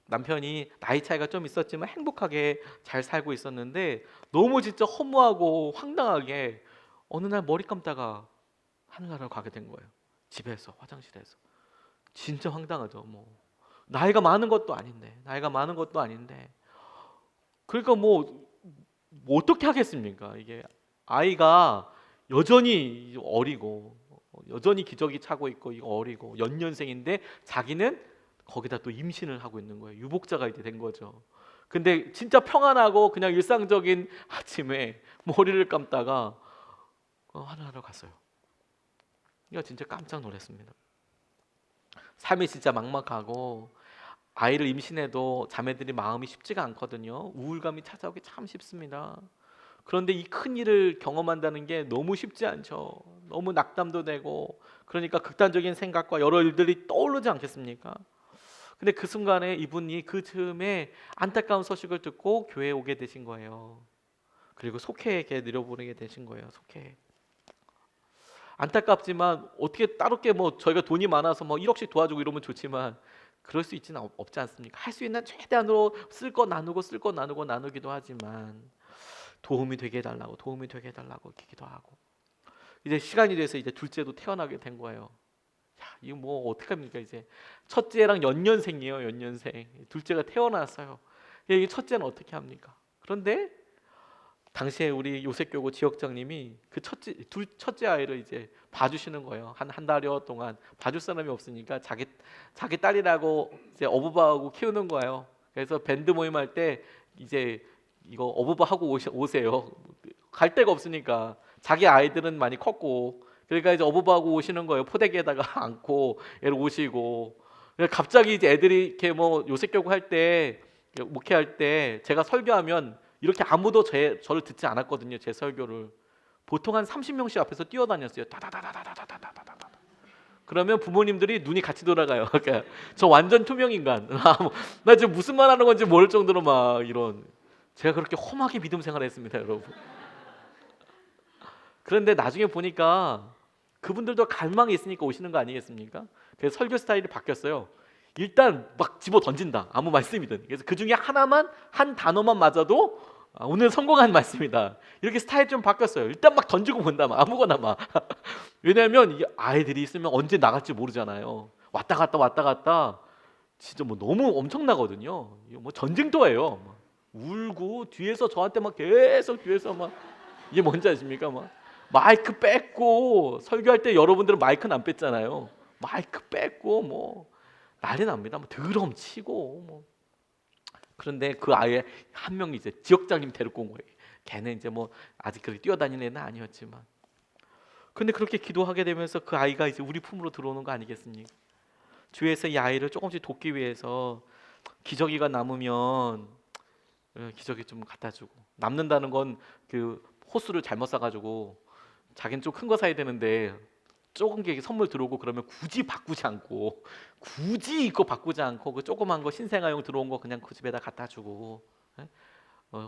남편이 나이 차이가 좀 있었지만 행복하게 잘 살고 있었는데 너무 진짜 허무하고 황당하게 어느 날 머리 감다가 하늘나라로 가게 된 거예요. 집에서, 화장실에서. 진짜 황당하죠. 나이가 많은 것도 아닌데 그러니까 어떻게 하겠습니까? 이게 아이가 여전히 어리고 여전히 기저귀 차고 있고 이거 어리고 연년생인데 자기는 거기다 또 임신을 하고 있는 거예요. 유복자가 이제 된 거죠. 근데 진짜 평안하고 그냥 일상적인 아침에 머리를 감다가 하늘나라로 갔어요. 이거 진짜 깜짝 놀랐습니다. 삶이 진짜 막막하고 아이를 임신해도 자매들이 마음이 쉽지가 않거든요. 우울감이 찾아오기 참 쉽습니다. 그런데 이 큰 일을 경험한다는 게 너무 쉽지 않죠. 너무 낙담도 되고 그러니까 극단적인 생각과 여러 일들이 떠오르지 않겠습니까? 근데 그 순간에 이분이 그 즈음에 안타까운 소식을 듣고 교회에 오게 되신 거예요. 그리고 속회에 내려보내게 되신 거예요. 속회. 안타깝지만 어떻게 따롭게 저희가 돈이 많아서 1억씩 도와주고 이러면 좋지만 그럴 수 있지는 없지 않습니까? 할 수 있는 최대한으로 쓸 거 나누고 나누기도 하지만 도움이 되게 해달라고 기기도 하고 이제 시간이 돼서 이제 둘째도 태어나게 된 거예요. 야, 이거 어떡합니까? 이제 첫째랑 연년생이에요. 연년생. 둘째가 태어났어요. 이게 첫째는 어떻게 합니까? 그런데 당시에 우리 요셉교구 지역장님이 그 첫째 아이를 이제 봐주시는 거예요. 한 달여 동안 봐줄 사람이 없으니까 자기 딸이라고 이제 어부바하고 키우는 거예요. 그래서 밴드 모임 할 때 이제 이거 어부바 하고 오세요. 갈 데가 없으니까 자기 아이들은 많이 컸고 그러니까 이제 어부바하고 오시는 거예요. 포대기에다가 안고 애를 오시고 갑자기 이제 애들이 이렇게 요셉교구 할 때 목회할 때 제가 설교하면 이렇게 아무도 저를 듣지 않았거든요. 제 설교를 보통 한 30명씩 앞에서 뛰어다녔어요. 다다다다다다다다다. 그러면 부모님들이 눈이 같이 돌아가요. 그러니까 저 완전 투명인간. 나 지금 무슨 말 하는 건지 모를 정도로 막 이런. 제가 그렇게 험하게 믿음 생활을 했습니다, 여러분. 그런데 나중에 보니까 그분들도 갈망이 있으니까 오시는 거 아니겠습니까? 그래서 설교 스타일이 바뀌었어요. 일단 막 집어 던진다. 아무 말씀이든. 그래서 그 중에 한 단어만 맞아도 오늘 성공한 말씀이다. 이렇게 스타일이 좀 바뀌었어요. 일단 막 던지고 본다. 막 아무거나 막. 왜냐하면 이게 아이들이 있으면 언제 나갈지 모르잖아요. 왔다 갔다. 진짜 너무 엄청나거든요. 이거 전쟁터예요. 울고 뒤에서 저한테 막 계속 뒤에서 막 이게 뭔지 아십니까? 막 마이크 뺏고 설교할 때 여러분들은 마이크는 안 뺐잖아요. 마이크 뺏고 뭐 난리 납니다. 뭐 드럼 치고 뭐. 그런데 그 아이에 한 명이 이제 지역장님 데리고 온 거예요. 걔는 이제 뭐 아직 그렇게 뛰어다니는 애는 아니었지만, 근데 그렇게 기도하게 되면서 그 아이가 이제 우리 품으로 들어오는 거 아니겠습니까? 주위에서 이 아이를 조금씩 돕기 위해서 기저귀가 남으면 기저귀 좀 갖다 주고, 남는다는 건 그 호스를 잘못 사가지고 자기는 좀 큰 거 사야 되는데 조금 게 선물 들어오고 그러면 굳이 바꾸지 않고, 굳이 이거 바꾸지 않고 그 조그만 거 신생아용 들어온 거 그냥 그 집에다 갖다 주고,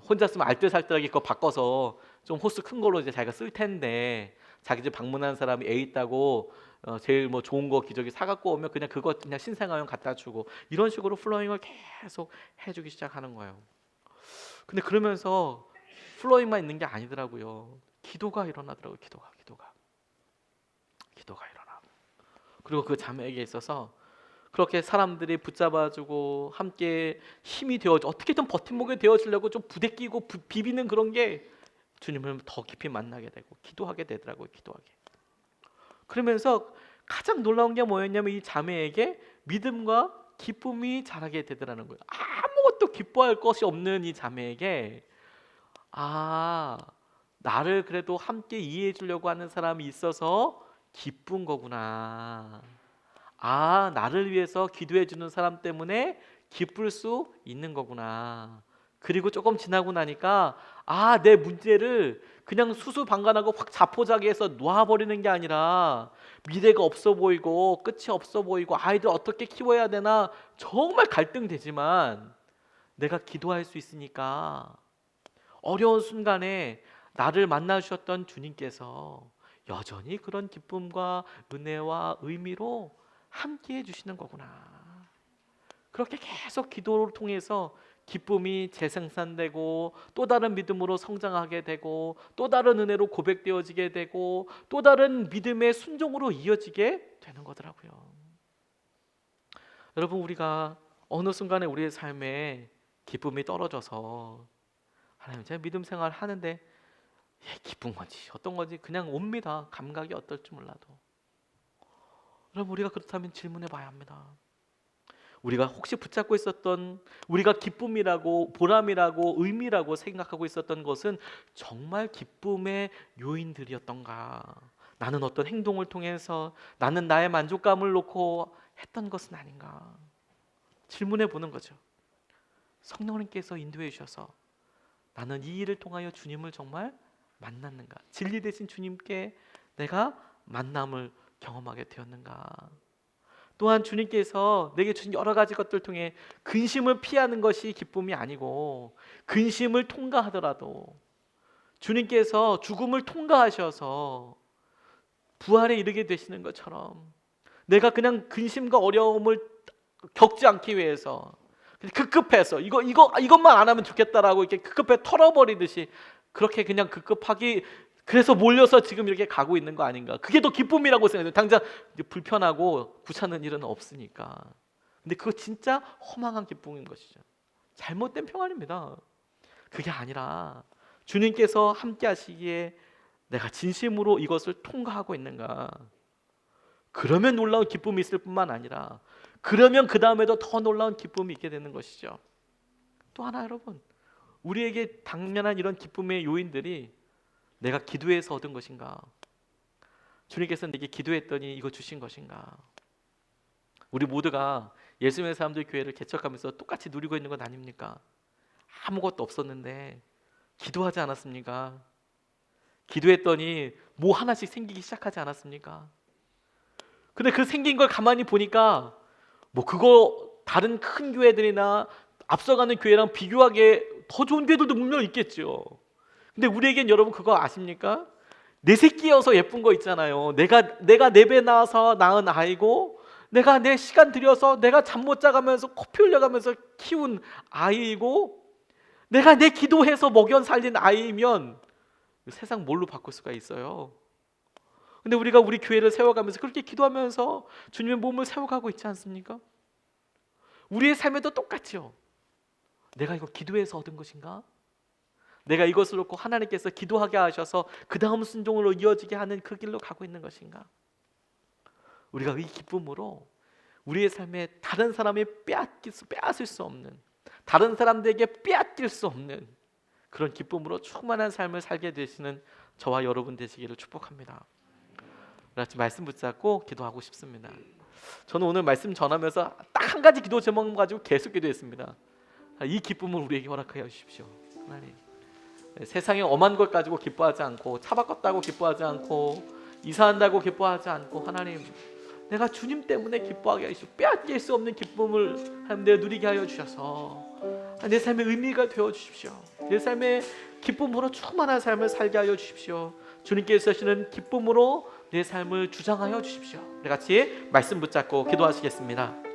혼자 쓰면 알뜰살뜰하게 그거 바꿔서 좀 호스 큰 걸로 이제 자기가 쓸 텐데, 자기 집 방문한 사람이 애 있다고 제일 뭐 좋은 거 기저귀 사갖고 오면 그냥 그거 그냥 신생아용 갖다 주고, 이런 식으로 플로잉을 계속 해주기 시작하는 거예요. 근데 그러면서 플로잉만 있는 게 아니더라고요. 기도가 일어나더라고요. 기도가 일어나. 그리고 그 자매에게 있어서 그렇게 사람들이 붙잡아주고 함께 힘이 되어, 어떻게든 버팀목이 되어주려고 좀 부대끼고 비비는 그런 게 주님을 더 깊이 만나게 되고 기도하게 되더라고요. 기도하게. 그러면서 가장 놀라운 게 뭐였냐면 이 자매에게 믿음과 기쁨이 자라게 되더라는 거예요. 아무것도 기뻐할 것이 없는 이 자매에게, 나를 그래도 함께 이해해 주려고 하는 사람이 있어서 기쁜 거구나. 나를 위해서 기도해 주는 사람 때문에 기쁠 수 있는 거구나. 그리고 조금 지나고 나니까 내 문제를 그냥 수수방관하고 확 자포자기해서 놔버리는 게 아니라, 미래가 없어 보이고 끝이 없어 보이고 아이들 어떻게 키워야 되나 정말 갈등되지만 내가 기도할 수 있으니까 어려운 순간에 나를 만나 주셨던 주님께서 여전히 그런 기쁨과 은혜와 의미로 함께 해주시는 거구나. 그렇게 계속 기도를 통해서 기쁨이 재생산되고 또 다른 믿음으로 성장하게 되고 또 다른 은혜로 고백되어지게 되고 또 다른 믿음의 순종으로 이어지게 되는 거더라고요. 여러분, 우리가 어느 순간에 우리의 삶에 기쁨이 떨어져서 하나님 제가 믿음 생활 하는데 기쁜 건지 어떤 건지 그냥 옵니다. 감각이 어떨지 몰라도. 여러분, 우리가 그렇다면 질문해 봐야 합니다. 우리가 혹시 붙잡고 있었던, 우리가 기쁨이라고 보람이라고 의미라고 생각하고 있었던 것은 정말 기쁨의 요인들이었던가? 나는 어떤 행동을 통해서 나는 나의 만족감을 놓고 했던 것은 아닌가? 질문해 보는 거죠. 성령님께서 인도해 주셔서 나는 이 일을 통하여 주님을 정말 만났는가? 진리 되신 주님께 내가 만남을 경험하게 되었는가? 또한 주님께서 내게 주신 여러 가지 것들 통해 근심을 피하는 것이 기쁨이 아니고, 근심을 통과하더라도 주님께서 죽음을 통과하셔서 부활에 이르게 되시는 것처럼 내가 그냥 근심과 어려움을 겪지 않기 위해서 급급해서 이것만 안 하면 좋겠다라고 이렇게 급급해 털어버리듯이 그렇게 그냥 급급하기, 그래서 몰려서 지금 이렇게 가고 있는 거 아닌가? 그게 더 기쁨이라고 생각해요. 당장 불편하고 귀찮은 일은 없으니까. 근데 그거 진짜 허망한 기쁨인 것이죠. 잘못된 평안입니다. 그게 아니라 주님께서 함께 하시기에 내가 진심으로 이것을 통과하고 있는가? 그러면 놀라운 기쁨이 있을 뿐만 아니라 그러면 그 다음에도 더 놀라운 기쁨이 있게 되는 것이죠. 또 하나, 여러분, 우리에게 당면한 이런 기쁨의 요인들이 내가 기도해서 얻은 것인가? 주님께서 내게 기도했더니 이거 주신 것인가? 우리 모두가 예수님의 사람들 교회를 개척하면서 똑같이 누리고 있는 건 아닙니까? 아무것도 없었는데 기도하지 않았습니까? 기도했더니 뭐 하나씩 생기기 시작하지 않았습니까? 근데 그 생긴 걸 가만히 보니까 뭐 그거 다른 큰 교회들이나 앞서가는 교회랑 비교하기에 더 좋은 교회들도 분명 있겠죠. 근데 우리에겐 여러분 그거 아십니까? 내 새끼여서 예쁜 거 있잖아요. 내가 내 배 낳아서 낳은 아이고, 내가 내 시간 들여서 내가 잠 못 자가면서 코피 흘려가면서 키운 아이고, 내가 내 기도해서 먹여 살린 아이면 세상 뭘로 바꿀 수가 있어요? 근데 우리가 우리 교회를 세워가면서 그렇게 기도하면서 주님의 몸을 세워가고 있지 않습니까? 우리의 삶에도 똑같죠. 내가 이거 기도해서 얻은 것인가? 내가 이것을 놓고 하나님께서 기도하게 하셔서 그 다음 순종으로 이어지게 하는 그 길로 가고 있는 것인가? 우리가 이 기쁨으로 우리의 삶에 다른 사람이 빼앗을 수 없는, 다른 사람들에게 빼앗길 수 없는 그런 기쁨으로 충만한 삶을 살게 되시는 저와 여러분 되시기를 축복합니다. 같이 말씀 붙잡고 기도하고 싶습니다. 저는 오늘 말씀 전하면서 딱 한 가지 기도 제목 가지고 계속 기도했습니다. 이 기쁨을 우리에게 허락하여 주십시오. 하나님, 세상에 엄한 것 가지고 기뻐하지 않고, 차 바꿨다고 기뻐하지 않고, 이사한다고 기뻐하지 않고, 하나님, 내가 주님 때문에 기뻐하게 하시고 빼앗길 수 없는 기쁨을 하나님 내가 누리게 하여 주셔서 내 삶의 의미가 되어 주십시오. 내 삶의 기쁨으로 충만한 삶을 살게 하여 주십시오. 주님께서 하시는 기쁨으로 내 삶을 주장하여 주십시오. 우리 같이 말씀 붙잡고 기도하시겠습니다.